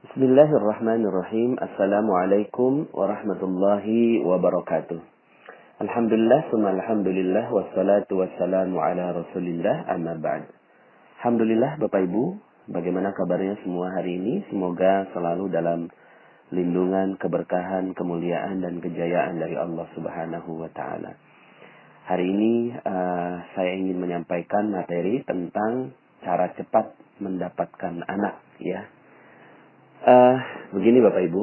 Bismillahirrahmanirrahim. Assalamualaikum warahmatullahi wabarakatuh. Alhamdulillah, summa alhamdulillah, wassalatu wassalamu ala rasulillah, amma ba'd. Alhamdulillah Bapak Ibu, bagaimana kabarnya semua hari ini? Semoga selalu dalam lindungan, keberkahan, kemuliaan, dan kejayaan dari Allah Subhanahu wa Ta'ala. Hari ini saya ingin menyampaikan materi tentang cara cepat mendapatkan anak, ya. Begini Bapak Ibu,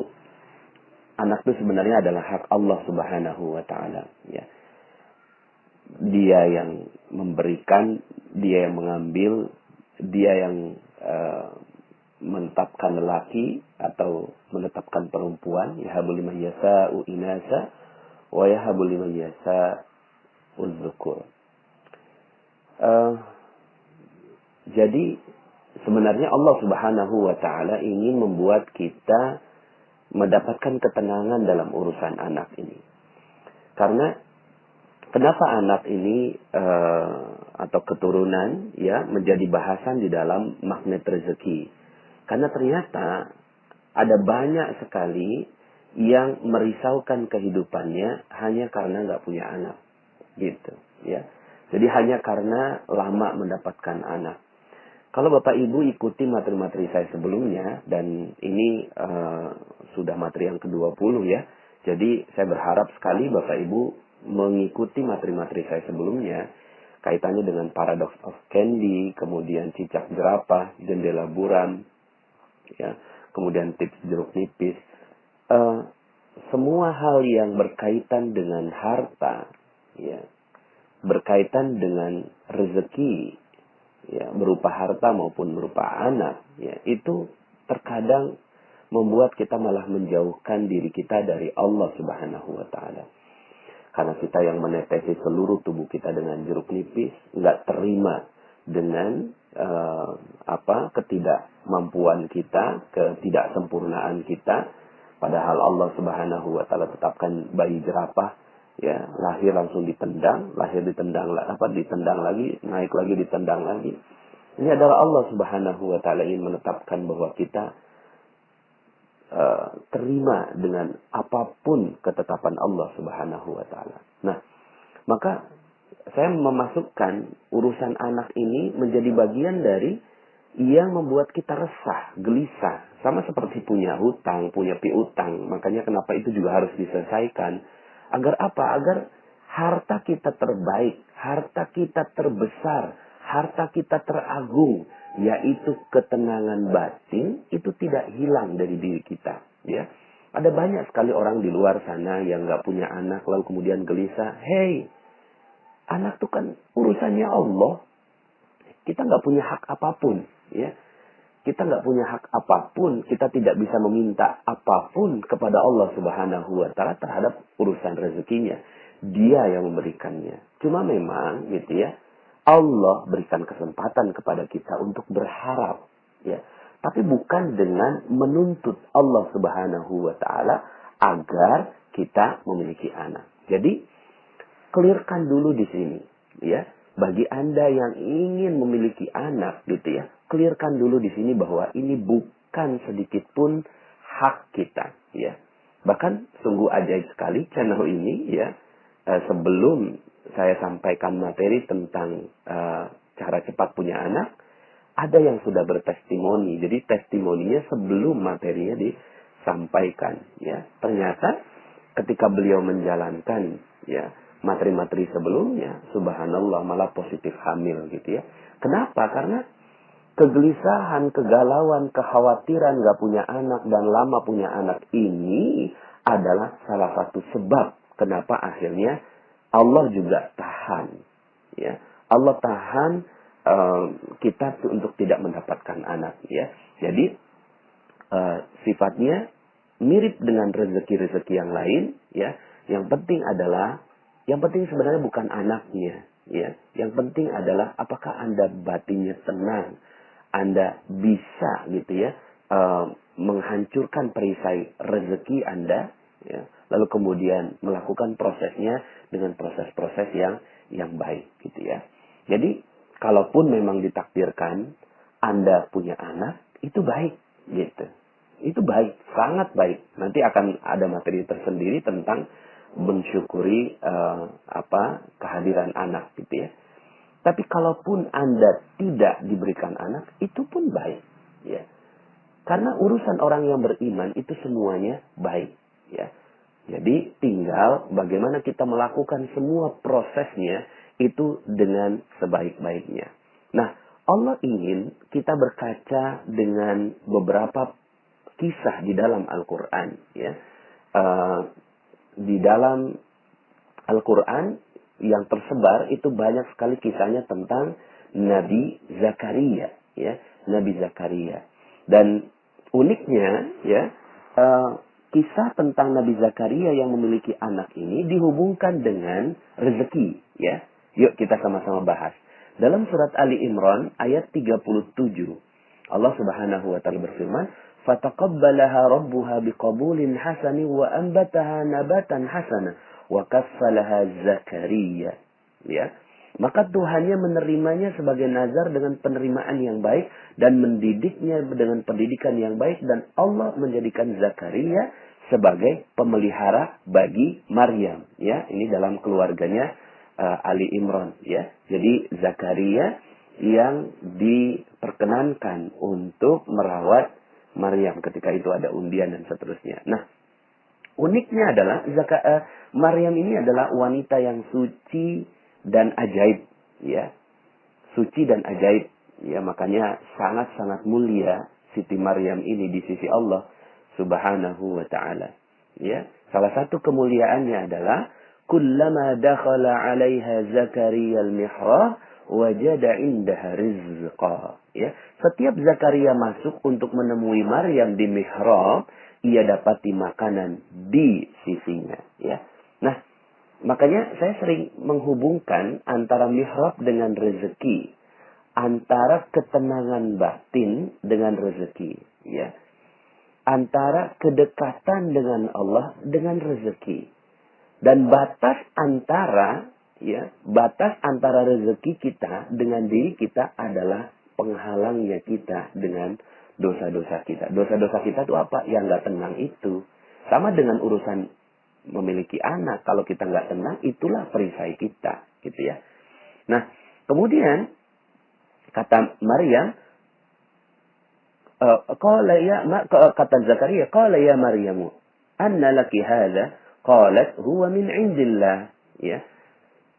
anak itu sebenarnya adalah hak Allah Subhanahu wa Ta'ala, ya. Dia yang memberikan, dia yang mengambil, dia yang menetapkan lelaki atau menetapkan perempuan. Yahabu liman yasha'u inasa wa yahabu liman yasha'u dzukur. Jadi sebenarnya Allah Subhanahu wa Ta'ala ingin membuat kita mendapatkan ketenangan dalam urusan anak ini. Karena kenapa anak ini atau keturunan ya menjadi bahasan di dalam magnet rezeki? Karena ternyata ada banyak sekali yang merisaukan kehidupannya hanya karena nggak punya anak, gitu ya. Jadi hanya karena lama mendapatkan anak. Kalau Bapak Ibu ikuti materi-materi saya sebelumnya, dan ini sudah materi yang ke-20 ya. Jadi saya berharap sekali Bapak Ibu mengikuti materi-materi saya sebelumnya, kaitannya dengan paradox of candy, kemudian cicak jerapah, jendela buram, ya, kemudian tips jeruk nipis. Semua hal yang berkaitan dengan harta, ya, berkaitan dengan rezeki, ya, berupa harta maupun berupa anak, ya, itu terkadang membuat kita malah menjauhkan diri kita dari Allah Subhanahu wa Ta'ala. Karena kita yang menetesi seluruh tubuh kita dengan jeruk nipis, nggak terima dengan ketidakmampuan kita, ketidaksempurnaan kita, padahal Allah Subhanahu wa Ta'ala tetapkan bayi jerapah, ya, lahir langsung ditendang, ditendang lagi, naik lagi, ditendang lagi. Ini adalah Allah Subhanahu wa Ta'ala ingin menetapkan bahwa kita terima dengan apapun ketetapan Allah Subhanahu wa Ta'ala. Nah, maka saya memasukkan urusan anak ini menjadi bagian dari yang membuat kita resah, gelisah, sama seperti punya hutang, punya piutang. Makanya kenapa itu juga harus diselesaikan. Agar apa? Agar harta kita terbaik, harta kita terbesar, harta kita teragung, yaitu ketenangan batin, itu tidak hilang dari diri kita. Ya, ada banyak sekali orang di luar sana yang nggak punya anak, lalu kemudian gelisah. Hey, anak itu kan urusannya Allah. Kita nggak punya hak apapun. Ya, kita nggak punya hak apapun, kita tidak bisa meminta apapun kepada Allah Subhanahu wa Ta'ala terhadap urusan rezekinya. Dia yang memberikannya. Cuma memang gitu ya, Allah berikan kesempatan kepada kita untuk berharap, ya. Tapi bukan dengan menuntut Allah Subhanahu wa Ta'ala agar kita memiliki anak. Jadi clearkan dulu di sini, ya. Bagi Anda yang ingin memiliki anak gitu ya, clearkan dulu di sini bahwa ini bukan sedikit pun hak kita, ya. Bahkan sungguh ajaib sekali channel ini, ya. Sebelum saya sampaikan materi tentang cara cepat punya anak, ada yang sudah bertestimoni. Jadi testimoninya sebelum materinya disampaikan, ya. Ternyata ketika beliau menjalankan, ya, materi-materi sebelumnya, subhanallah, malah positif hamil gitu ya. Kenapa? Karena kegelisahan, kegalauan, kekhawatiran gak punya anak dan lama punya anak ini adalah salah satu sebab kenapa akhirnya Allah juga tahan, ya. Allah tahan kita untuk tidak mendapatkan anak, ya. Jadi sifatnya mirip dengan rezeki-rezeki yang lain, ya. Yang penting sebenarnya bukan anaknya, ya. Yang penting adalah apakah Anda batinnya tenang, Anda bisa gitu ya menghancurkan perisai rezeki Anda, ya. Lalu kemudian melakukan prosesnya dengan proses-proses yang baik gitu ya. Jadi kalaupun memang ditakdirkan Anda punya anak, itu baik gitu. Itu baik, sangat baik. Nanti akan ada materi tersendiri tentang mensyukuri kehadiran anak gitu ya. Tapi kalaupun Anda tidak diberikan anak, itu pun baik ya. Karena urusan orang yang beriman itu semuanya baik ya. Jadi tinggal bagaimana kita melakukan semua prosesnya itu dengan sebaik-baiknya. Nah, Allah ingin kita berkaca dengan beberapa kisah di dalam Al-Quran ya. Di dalam Al-Quran yang tersebar itu banyak sekali kisahnya tentang Nabi Zakaria ya, Nabi Zakaria. Dan uniknya ya, kisah tentang Nabi Zakaria yang memiliki anak ini dihubungkan dengan rezeki ya. Yuk kita sama-sama bahas. Dalam surat Ali Imran ayat 37 Allah Subhanahu wa taala berfirman, "Fataqabbalaha rabbuha biqabulin hasanin wa anbataha nabatan hasana wa kaffalaha Zakaria." Ya. Maka Tuhannya menerimanya sebagai nazar dengan penerimaan yang baik dan mendidiknya dengan pendidikan yang baik, dan Allah menjadikan Zakaria sebagai pemelihara bagi Maryam. Ya, ini dalam keluarganya Ali Imran. Ya, jadi Zakaria yang diperkenankan untuk merawat Maryam ketika itu ada undian dan seterusnya. Nah, uniknya adalah Maryam ini adalah wanita yang suci dan ajaib, ya, suci dan ajaib, ya, makanya sangat-sangat mulia Siti Maryam ini di sisi Allah Subhanahu wa taala. Ya, salah satu kemuliaannya adalah kullama dakhala 'alaiha Zakaria al-mihrab wajada indaha rizqa. Ya, setiap Zakaria masuk untuk menemui Maryam di mihrab, ia dapati makanan di sisinya, ya. Nah, makanya saya sering menghubungkan antara mihrab dengan rezeki, antara ketenangan batin dengan rezeki, ya. Antara kedekatan dengan Allah dengan rezeki. Dan batas antara rezeki kita dengan diri kita adalah penghalangnya kita dengan dosa-dosa kita. Dosa-dosa kita itu apa? Yang nggak tenang itu. Sama dengan urusan memiliki anak. Kalau kita nggak tenang, itulah perisai kita, gitu ya. Nah, kemudian kata Maryam, kata Zakaria, qala ya Maryamu, anna laki hadha? Qalat huwa min indillah. Ya.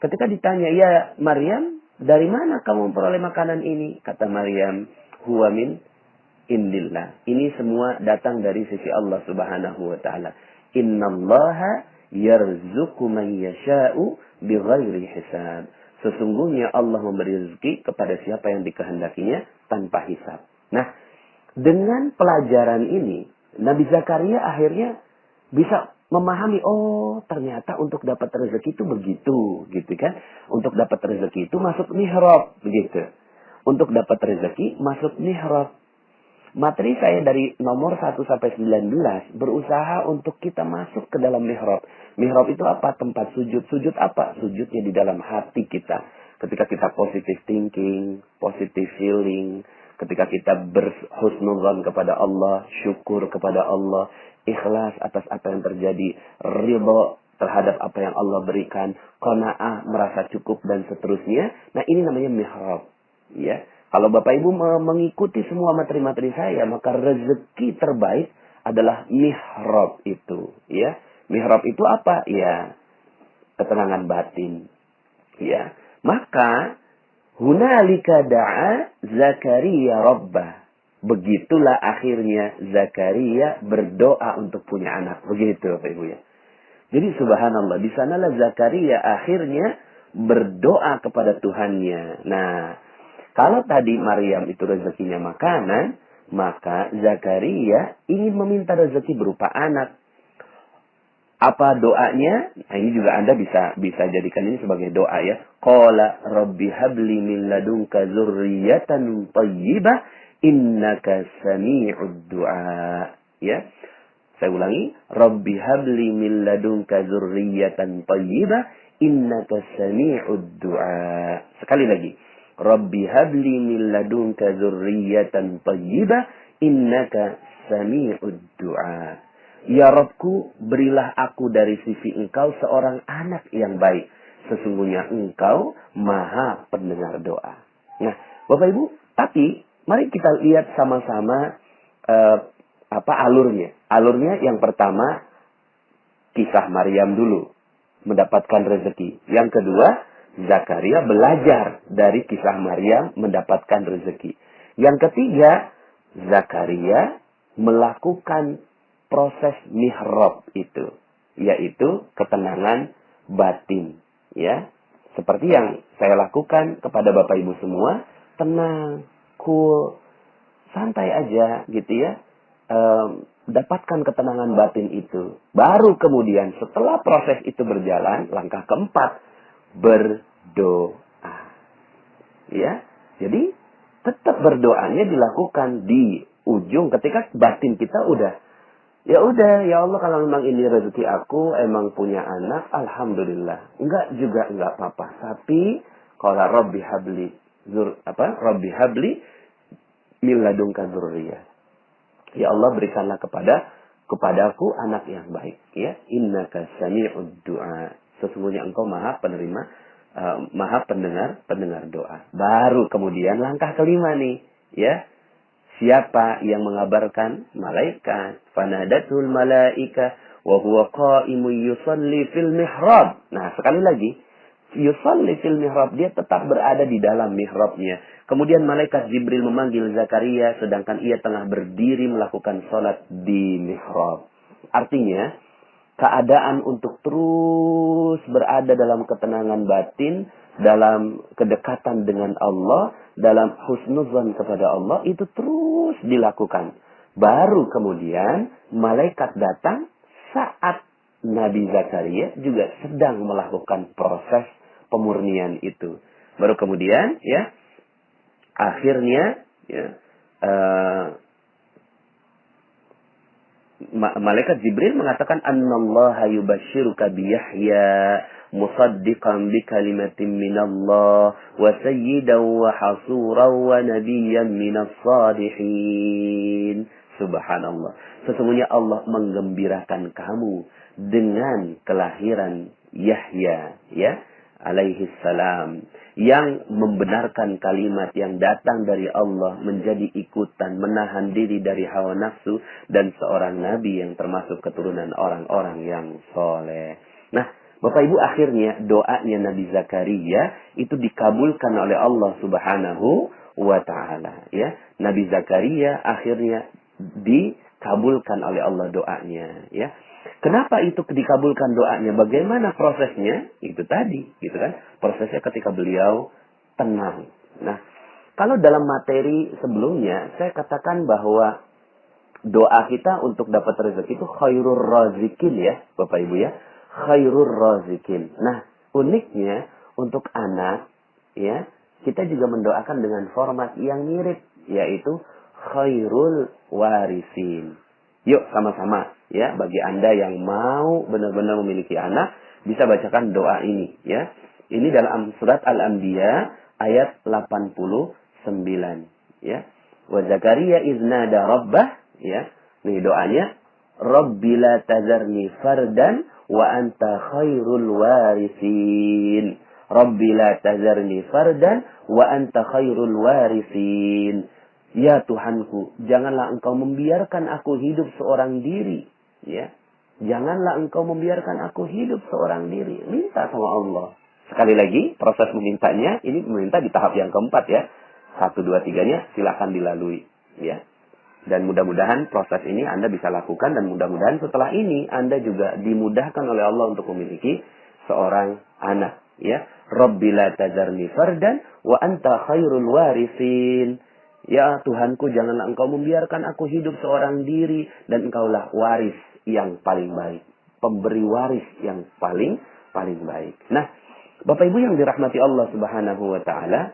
Ketika ditanya, ya Maryam, dari mana kamu memperoleh makanan ini? Kata Maryam, huwa min indillah. Ini semua datang dari sisi Allah Subhanahu wa taala. Innallaha yarzuqu man yasha'u bighairi hisab. Sesungguhnya Allah memberi rezeki kepada siapa yang dikehendakinya tanpa hisab. Nah, dengan pelajaran ini, Nabi Zakaria akhirnya bisa memahami, oh ternyata untuk dapat rezeki itu begitu, gitu kan. Untuk dapat rezeki itu masuk mihrab, begitu. Untuk dapat rezeki masuk mihrab. Materi saya dari nomor 1 sampai 19 berusaha untuk kita masuk ke dalam mihrab. Mihrab itu apa? Tempat sujud. Sujud apa? Sujudnya di dalam hati kita. Ketika kita positive thinking, positive feeling, ketika kita berhusnuzan kepada Allah, syukur kepada Allah, ikhlas atas apa yang terjadi, ridha terhadap apa yang Allah berikan, qanaah, merasa cukup dan seterusnya. Nah, ini namanya mihrab, ya. Kalau Bapak Ibu mengikuti semua materi-materi saya, maka rezeki terbaik adalah mihrab itu, ya. Mihrab itu apa? Ya, ketenangan batin. Ya. Maka hunalika da'a Zakaria rabbah. Begitulah akhirnya Zakaria berdoa untuk punya anak. Begitu Bapak Ibu ya. Jadi subhanallah, di sanalah Zakaria akhirnya berdoa kepada Tuhannya. Nah, kalau tadi Maryam itu rezekinya makanan, maka Zakaria ingin meminta rezeki berupa anak. Apa doanya? Nah, ini juga Anda bisa jadikan ini sebagai doa ya. Qala rabbi habli min ladunka dzurriyyatan thayyibah innaka sami'ud du'a. Ya. Saya ulangi, rabbi habli min ladunka dzurriyyatan thayyibah innaka sami'ud du'a. Sekali lagi. Rabbi habli min ladunka dzurriyyatan thayyibah innaka sami'ud du'a. Ya Rabbku, berilah aku dari sisi Engkau seorang anak yang baik. Sesungguhnya Engkau maha pendengar doa. Nah, Bapak Ibu, tapi mari kita lihat sama-sama alurnya. Alurnya yang pertama, kisah Maryam dulu mendapatkan rezeki. Yang kedua, Zakaria belajar dari kisah Maryam mendapatkan rezeki. Yang ketiga, Zakaria melakukan proses mihrab itu, yaitu ketenangan batin, ya. Seperti yang saya lakukan kepada Bapak Ibu semua, tenang, cool, santai aja gitu ya. Dapatkan ketenangan batin itu. Baru kemudian setelah proses itu berjalan, langkah keempat, berdoa. Ya. Jadi tetap berdoanya dilakukan di ujung ketika batin kita udah, ya udah, ya Allah, kalau memang ini rezeki aku, emang punya anak, alhamdulillah. Enggak juga enggak apa-apa. Tapi kalau Rabbi habli Rabbi habli min ladunka dzurriyyah. Ya Allah, berikanlah kepadaku anak yang baik, ya. Innaka sami'ud du'a. Sesungguhnya Engkau maha penerima, maha pendengar doa. Baru kemudian langkah kelima nih, ya. Siapa yang mengabarkan? Malaikat. Fanadatul malaika wa huwa qa'imun yusalli fil mihrab. Nah, sekali lagi, yusalli fil mihrab, dia tetap berada di dalam mihrabnya. Kemudian malaikat Jibril memanggil Zakaria sedangkan ia tengah berdiri melakukan sholat di mihrab. Artinya, keadaan untuk terus berada dalam ketenangan batin, dalam kedekatan dengan Allah, dalam husnuzan kepada Allah, itu terus dilakukan. Baru kemudian malaikat datang saat Nabi Zakaria juga sedang melakukan proses pemurnian itu. Baru kemudian, ya, akhirnya, ya, malaikat Jibril mengatakan, Annallaha yubashiruka biyahya musaddiqan bi kalimatin minallah wa sayyidan wa hasuran wa nabiyyan minas salihin. Subhanallah. Sesungguhnya Allah menggembirakan kamu dengan kelahiran Yahya, ya, alaihi salam, yang membenarkan kalimat yang datang dari Allah, menjadi ikutan, menahan diri dari hawa nafsu, dan seorang nabi yang termasuk keturunan orang-orang yang soleh. Nah, Bapak Ibu, akhirnya doanya Nabi Zakaria itu dikabulkan oleh Allah Subhanahu wa Ta'ala, ya. Nabi Zakaria akhirnya dikabulkan oleh Allah doanya, ya. Kenapa itu dikabulkan doanya? Bagaimana prosesnya? Itu tadi, gitu kan? Prosesnya ketika beliau tenang. Nah, kalau dalam materi sebelumnya saya katakan bahwa doa kita untuk dapat rezeki itu khairur razikin, ya, Bapak Ibu, ya. Khairur razikin. Nah, uniknya untuk anak, ya, kita juga mendoakan dengan format yang mirip, yaitu khairul warisin. Yuk sama-sama, ya, bagi Anda yang mau benar-benar memiliki anak, bisa bacakan doa ini, ya. Ini dalam surat Al-Anbiya ayat 89, ya. Wa Zakaria iznada rabbah, ya. Nih doanya, Rabbi la tazarni fardan wa anta khairul warisin. Rabbi la tazarni fardan wa anta khairul warisin. Ya Tuhanku, janganlah Engkau membiarkan aku hidup seorang diri, ya. Janganlah Engkau membiarkan aku hidup seorang diri. Minta sama Allah. Sekali lagi, proses memintanya, ini meminta di tahap yang keempat, ya. 1, 2, 3-nya silakan dilalui, ya. Dan mudah-mudahan proses ini Anda bisa lakukan, dan mudah-mudahan setelah ini Anda juga dimudahkan oleh Allah untuk memiliki seorang anak, ya. Rabbi la tazarni fardan wa anta khairul warisin. Ya Tuhanku, janganlah Engkau membiarkan aku hidup seorang diri, dan Engkaulah waris yang paling baik, pemberi waris yang paling baik. Nah, Bapak Ibu yang dirahmati Allah Subhanahu wa Ta'ala,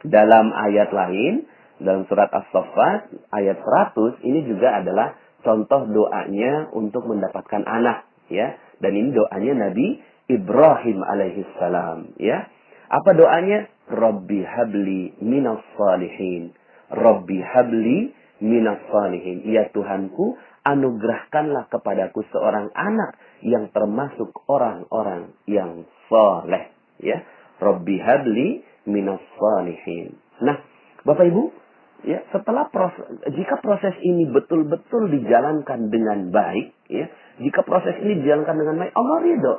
dalam ayat lain, dalam surat As-Saffat ayat 100, ini juga adalah contoh doanya untuk mendapatkan anak, ya. Dan ini doanya Nabi Ibrahim alaihissalam, ya. Apa doanya? Rabbi habli minas salihin. Rabbi habli minas salihin. Ya Tuhanku, anugerahkanlah kepadaku seorang anak yang termasuk orang-orang yang saleh. Ya, Rabbi habli minas salihin. Nah, Bapak Ibu, ya, jika proses ini betul-betul dijalankan dengan baik, ya, jika proses ini dijalankan dengan baik, Allah ridho.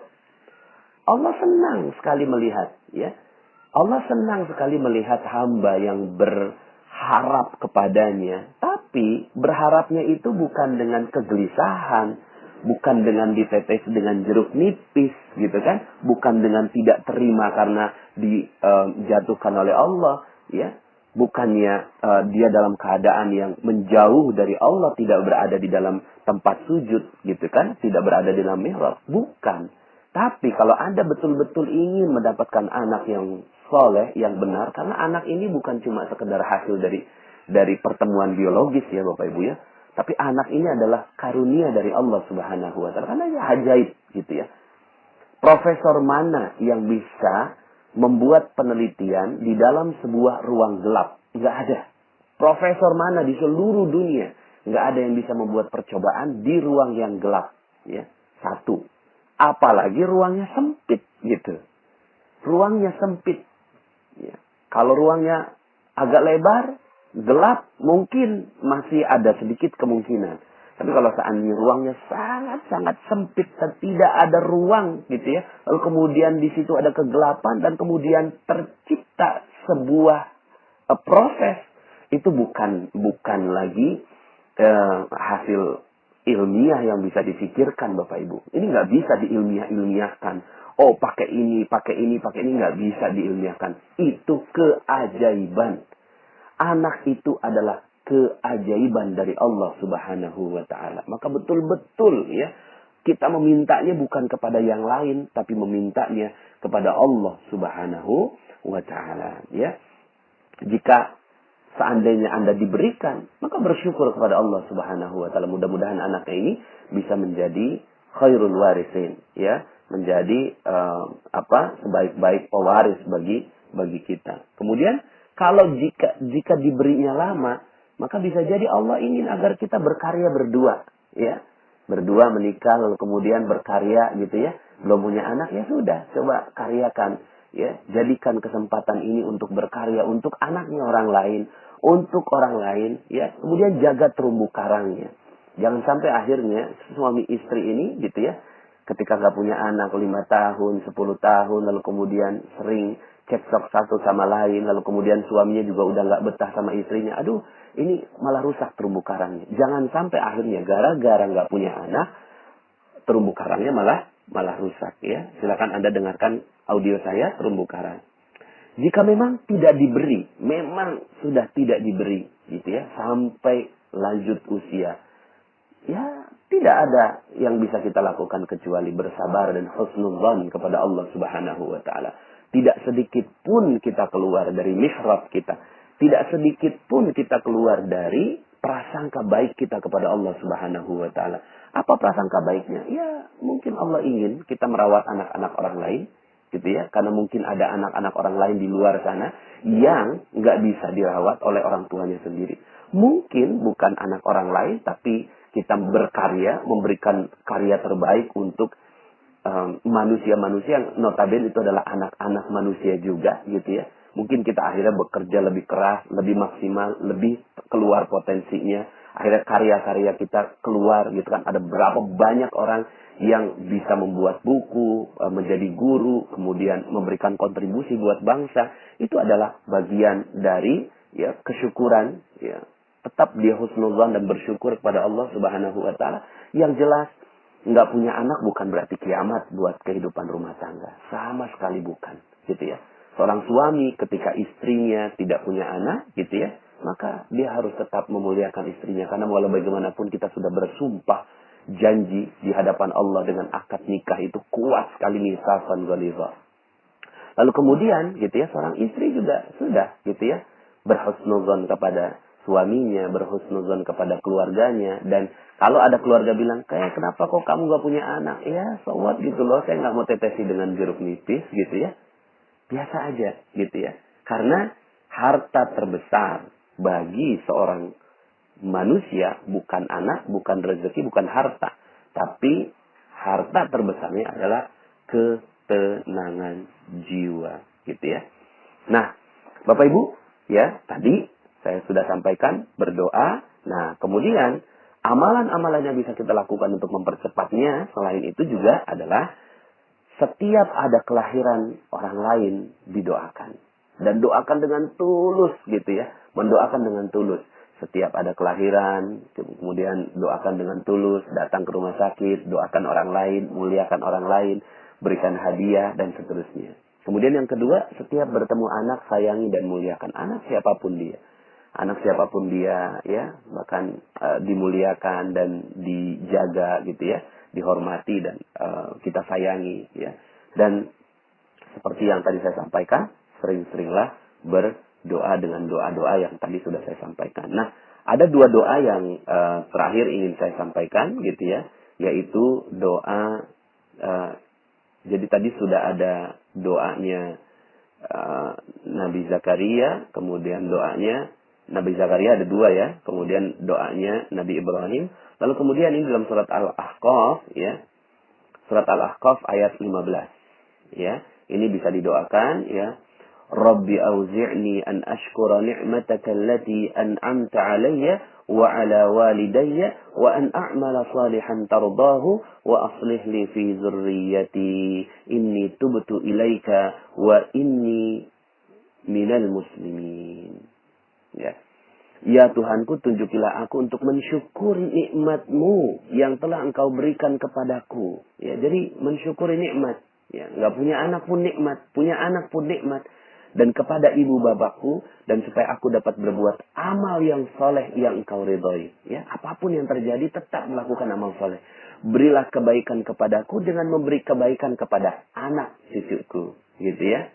Allah senang sekali melihat, ya. Allah senang sekali melihat hamba yang berharap kepadanya. Tapi berharapnya itu bukan dengan kegelisahan, bukan dengan ditetes dengan jeruk nipis, gitu kan? Bukan dengan tidak terima karena dijatuhkan oleh Allah, ya. Bukannya dia dalam keadaan yang menjauh dari Allah, tidak berada di dalam tempat sujud, gitu kan? Tidak berada di dalam mihrab, bukan. Tapi kalau Anda betul-betul ingin mendapatkan anak yang soleh, yang benar, karena anak ini bukan cuma sekedar hasil dari pertemuan biologis ya Bapak Ibu ya, tapi anak ini adalah karunia dari Allah Subhanahu wa taala. Karena ya ajaib gitu ya. Profesor mana yang bisa membuat penelitian di dalam sebuah ruang gelap? Nggak ada. Profesor mana di seluruh dunia nggak ada yang bisa membuat percobaan di ruang yang gelap, ya. Satu. Apalagi ruangnya sempit gitu. Ruangnya sempit. Ya. Kalau ruangnya agak lebar, gelap, mungkin masih ada sedikit kemungkinan. Tapi kalau seandainya ruangnya sangat-sangat sempit dan tidak ada ruang gitu ya. Lalu kemudian di situ ada kegelapan dan kemudian tercipta sebuah proses. Itu bukan lagi hasil ilmiah yang bisa difikirkan Bapak Ibu. Ini nggak bisa diilmiahkan. Oh pakai ini, nggak bisa diilmiahkan. Itu keajaiban. Anak itu adalah keajaiban dari Allah Subhanahu wa taala. Maka betul-betul ya, kita memintanya bukan kepada yang lain, tapi memintanya kepada Allah Subhanahu wa taala, ya. Jika seandainya Anda diberikan, maka bersyukur kepada Allah Subhanahu wa taala. Mudah-mudahan anaknya ini bisa menjadi khairul warisin, ya, menjadi sebaik-baik pewaris bagi kita. Kemudian kalau jika diberinya lama, maka bisa jadi Allah ingin agar kita berkarya berdua, ya. Berdua menikah lalu kemudian berkarya gitu ya. Belum punya anak, ya sudah, coba karyakan, ya. Jadikan kesempatan ini untuk berkarya untuk anaknya orang lain, untuk orang lain, ya. Kemudian jaga terumbu karangnya. Jangan sampai akhirnya suami istri ini gitu ya, ketika nggak punya anak 5 tahun, 10 tahun, lalu kemudian sering cekcok satu sama lain, lalu kemudian suaminya juga udah nggak betah sama istrinya. Aduh, ini malah rusak terumbu karangnya. Jangan sampai akhirnya gara-gara nggak punya anak, terumbu karangnya malah rusak, ya. Silakan Anda dengarkan audio saya, terumbu karang. Jika memang tidak diberi, memang sudah tidak diberi, gitu ya, sampai lanjut usia, ya tidak ada yang bisa kita lakukan kecuali bersabar dan husnudzan kepada Allah Subhanahu wa taala. Tidak sedikit pun kita keluar dari mihrab kita. Tidak sedikit pun kita keluar dari prasangka baik kita kepada Allah Subhanahu wa taala. Apa prasangka baiknya? Ya, mungkin Allah ingin kita merawat anak-anak orang lain, gitu ya. Karena mungkin ada anak-anak orang lain di luar sana yang nggak bisa dirawat oleh orang tuanya sendiri. Mungkin bukan anak orang lain, tapi kita berkarya, memberikan karya terbaik untuk manusia-manusia yang notabene itu adalah anak-anak manusia juga, gitu ya. Mungkin kita akhirnya bekerja lebih keras, lebih maksimal, lebih keluar potensinya. Akhirnya karya-karya kita keluar, gitu kan. Ada berapa banyak orang yang bisa membuat buku, menjadi guru, kemudian memberikan kontribusi buat bangsa. Itu adalah bagian dari ya kesyukuran, ya. Tetap dia husnudzan dan bersyukur kepada Allah Subhanahu wa taala. Yang jelas, nggak punya anak bukan berarti kiamat buat kehidupan rumah tangga. Sama sekali bukan, gitu ya. Seorang suami ketika istrinya tidak punya anak, gitu ya, maka dia harus tetap memuliakan istrinya. Karena walau bagaimanapun kita sudah bersumpah janji di hadapan Allah dengan akad nikah itu kuat sekali, mitsaqan ghalidha. Lalu kemudian, gitu ya, seorang istri juga sudah, gitu ya, berhusnudzon kepada suaminya, berhusnudzon kepada keluarganya. Dan kalau ada keluarga bilang, kayak kenapa kok kamu gak punya anak? Ya, so what gitu loh, saya gak mau tetesi dengan jeruk nipis, gitu ya. Biasa aja, gitu ya. Karena harta terbesar bagi seorang manusia, bukan anak, bukan rezeki, bukan harta. Tapi harta terbesarnya adalah ketenangan jiwa, gitu ya. Nah, Bapak Ibu, ya, tadi saya sudah sampaikan berdoa. Nah, kemudian amalan-amalan yang bisa kita lakukan untuk mempercepatnya selain itu juga adalah setiap ada kelahiran orang lain didoakan. Dan doakan dengan tulus gitu ya. Mendoakan dengan tulus. Setiap ada kelahiran, kemudian doakan dengan tulus, datang ke rumah sakit, doakan orang lain, muliakan orang lain, berikan hadiah, dan seterusnya. Kemudian yang kedua, setiap bertemu anak, sayangi dan muliakan anak siapapun dia. Anak siapapun dia, ya, bahkan dimuliakan dan dijaga gitu ya, dihormati dan kita sayangi ya. Dan seperti yang tadi saya sampaikan, sering-seringlah berdoa dengan doa-doa yang tadi sudah saya sampaikan. Nah, ada dua doa yang terakhir ingin saya sampaikan gitu ya, yaitu doa jadi tadi sudah ada doanya Nabi Zakaria, kemudian doanya Nabi Zakaria ada dua ya, kemudian doanya Nabi Ibrahim, lalu kemudian ini dalam surat Al-Ahqaf ya, surat Al-Ahqaf ayat 15 ya, ini bisa didoakan ya, Rabbi auzi'ni an ashkura ni'mataka allati an'amta alayya wa ala walidayya wa an a'mala salihan tardahu wa aslih li fi zurriyyati inni tubtu ilaika wa inni minal muslimin. Ya. Ya Tuhanku, tunjukilah aku untuk mensyukuri nikmat-Mu yang telah Engkau berikan kepadaku. Ya, jadi mensyukuri nikmat. Ya, nggak punya anak pun nikmat, punya anak pun nikmat. Dan kepada ibu bapakku, dan supaya aku dapat berbuat amal yang soleh yang Engkau ridhoi. Ya, apapun yang terjadi tetap melakukan amal soleh. Berilah kebaikan kepadaku dengan memberi kebaikan kepada anak cucuku, gitu ya.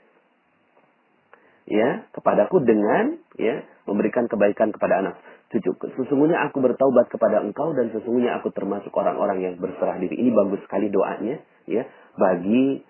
Ya, kepadaku dengan ya memberikan kebaikan kepada anak cucuku. Sesungguhnya aku bertaubat kepada Engkau dan sesungguhnya aku termasuk orang-orang yang berserah diri. Ini bagus sekali doanya ya bagi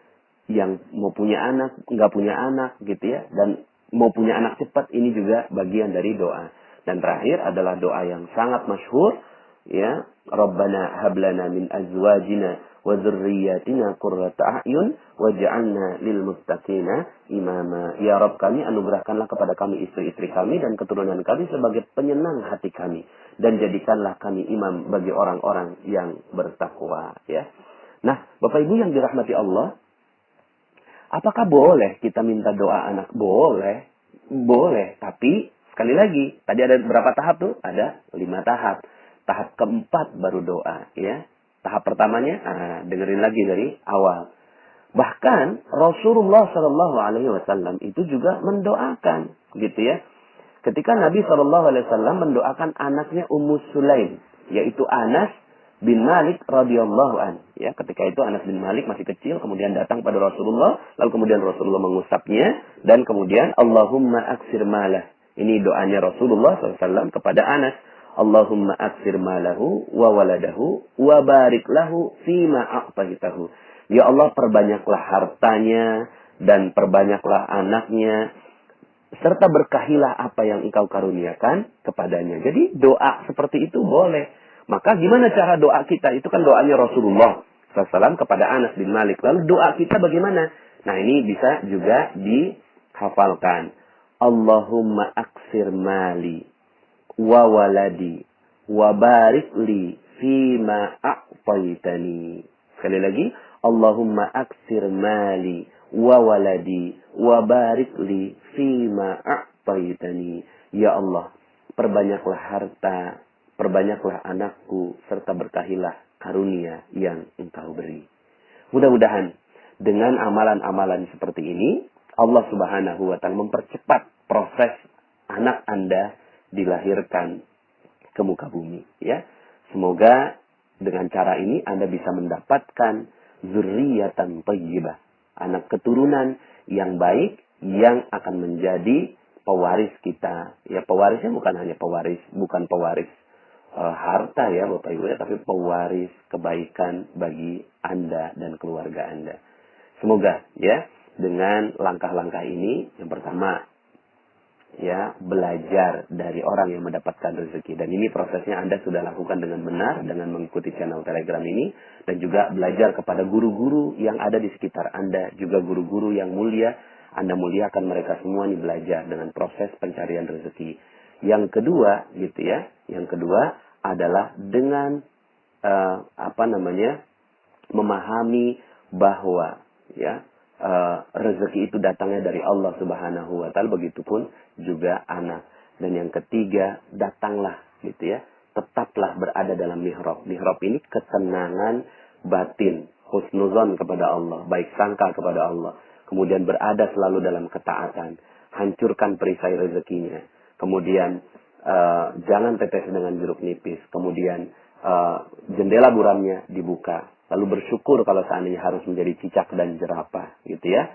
yang mau punya anak, nggak punya anak gitu ya, dan mau punya anak cepat, ini juga bagian dari doa. Dan terakhir adalah doa yang sangat masyhur ya, Rabbana hablana min azwajina wa dzurriyyatina qurrata a'yun waj'alna lil muttaqina imama. Ya Rabb kami, anugerahkanlah kepada kami istri-istri kami dan keturunan kami sebagai penyenang hati kami dan jadikanlah kami imam bagi orang-orang yang bertakwa ya. Nah, Bapak Ibu yang dirahmati Allah, apakah boleh kita minta doa anak? Boleh. Boleh, tapi sekali lagi, tadi ada berapa tahap tuh? Ada 5 tahap. Tahap keempat baru doa ya. Tahap pertamanya dengerin lagi dari awal. Bahkan Rasulullah Shallallahu Alaihi Wasallam itu juga mendoakan, gitu ya. Ketika Nabi Shallallahu Alaihi Wasallam mendoakan anaknya Ummu Sulaim, yaitu Anas bin Malik radhiyallahu an. Ya, ketika itu Anas bin Malik masih kecil, kemudian datang pada Rasulullah, lalu kemudian Rasulullah mengusapnya, dan kemudian Allahumma aksir malah. Ini doanya Rasulullah SAW kepada Anas. Allahumma aksir malahu wa waladahu wa barik lahu fima a'tahitahu. Ya Allah, perbanyaklah hartanya dan perbanyaklah anaknya serta berkahilah apa yang Engkau karuniakan kepadanya. Jadi doa seperti itu boleh. Maka gimana cara doa kita? Itu kan doanya Rasulullah SAW kepada Anas bin Malik. Lalu doa kita bagaimana? Nah, ini bisa juga dihafalkan. Allahumma aksir mali wa waladi wa barik li fima a'taitani. Sekali lagi, Allahumma aksir mali wa waladi wa barik li fima a'taitani. Ya Allah, perbanyaklah harta, perbanyaklah anakku, serta berkahilah karunia yang Engkau beri. Mudah-mudahan dengan amalan-amalan seperti ini, Allah Subhanahu wa Ta'ala mempercepat proses anak Anda dilahirkan ke muka bumi ya. Semoga dengan cara ini Anda bisa mendapatkan zurriyatan thayyibah, anak keturunan yang baik yang akan menjadi pewaris kita. Ya, pewarisnya bukan hanya pewaris, bukan pewaris harta ya Bapak Ibu ya, tapi pewaris kebaikan bagi Anda dan keluarga Anda. Semoga ya dengan langkah-langkah ini, yang pertama ya belajar dari orang yang mendapatkan rezeki. Dan ini prosesnya Anda sudah lakukan dengan benar dengan mengikuti channel Telegram ini, dan juga belajar kepada guru-guru yang ada di sekitar Anda, juga guru-guru yang mulia. Anda muliakan mereka semua nih, belajar dengan proses pencarian rezeki. Yang kedua gitu ya, yang kedua adalah dengan memahami bahwa ya rezeki itu datangnya dari Allah Subhanahu wa taala, begitupun juga anak. Dan yang ketiga, datanglah gitu ya, tetaplah berada dalam mihrab. Mihrab ini ketenangan batin, husnuzon kepada Allah, baik sangka kepada Allah. Kemudian berada selalu dalam ketaatan, hancurkan perisai rezekinya. Kemudian jangan tetes dengan jeruk nipis. Kemudian jendela buramnya dibuka. Lalu bersyukur kalau seandainya harus menjadi cicak dan jerapah, gitu ya.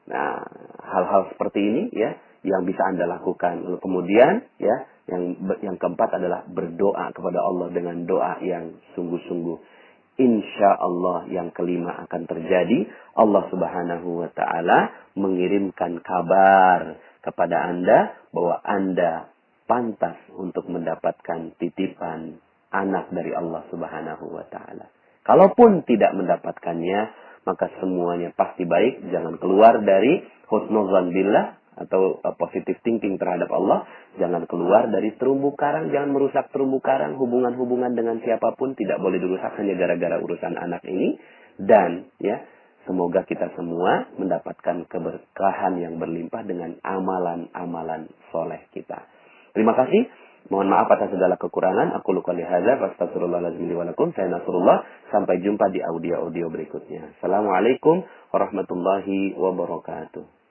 Nah, hal-hal seperti ini ya yang bisa Anda lakukan. Lalu kemudian ya yang keempat adalah berdoa kepada Allah dengan doa yang sungguh-sungguh. Insya Allah yang kelima akan terjadi. Allah Subhanahu wa taala mengirimkan kabar kepada Anda bahwa Anda pantas untuk mendapatkan titipan anak dari Allah Subhanahu wa taala. Kalaupun tidak mendapatkannya, maka semuanya pasti baik. Jangan keluar dari husnuzan billah atau positive thinking terhadap Allah. Jangan keluar dari terumbu karang. Jangan merusak terumbu karang. Hubungan-hubungan dengan siapapun tidak boleh dirusak hanya gara-gara urusan anak ini. Dan ya, semoga kita semua mendapatkan keberkahan yang berlimpah dengan amalan-amalan soleh kita. Terima kasih. Mohon maaf atas segala kekurangan. Aku luka lihada. Fastaghfirullahaladzim li wa lakum. Saya Nasrullah. Sampai jumpa di audio-audio berikutnya. Assalamualaikum warahmatullahi wabarakatuh.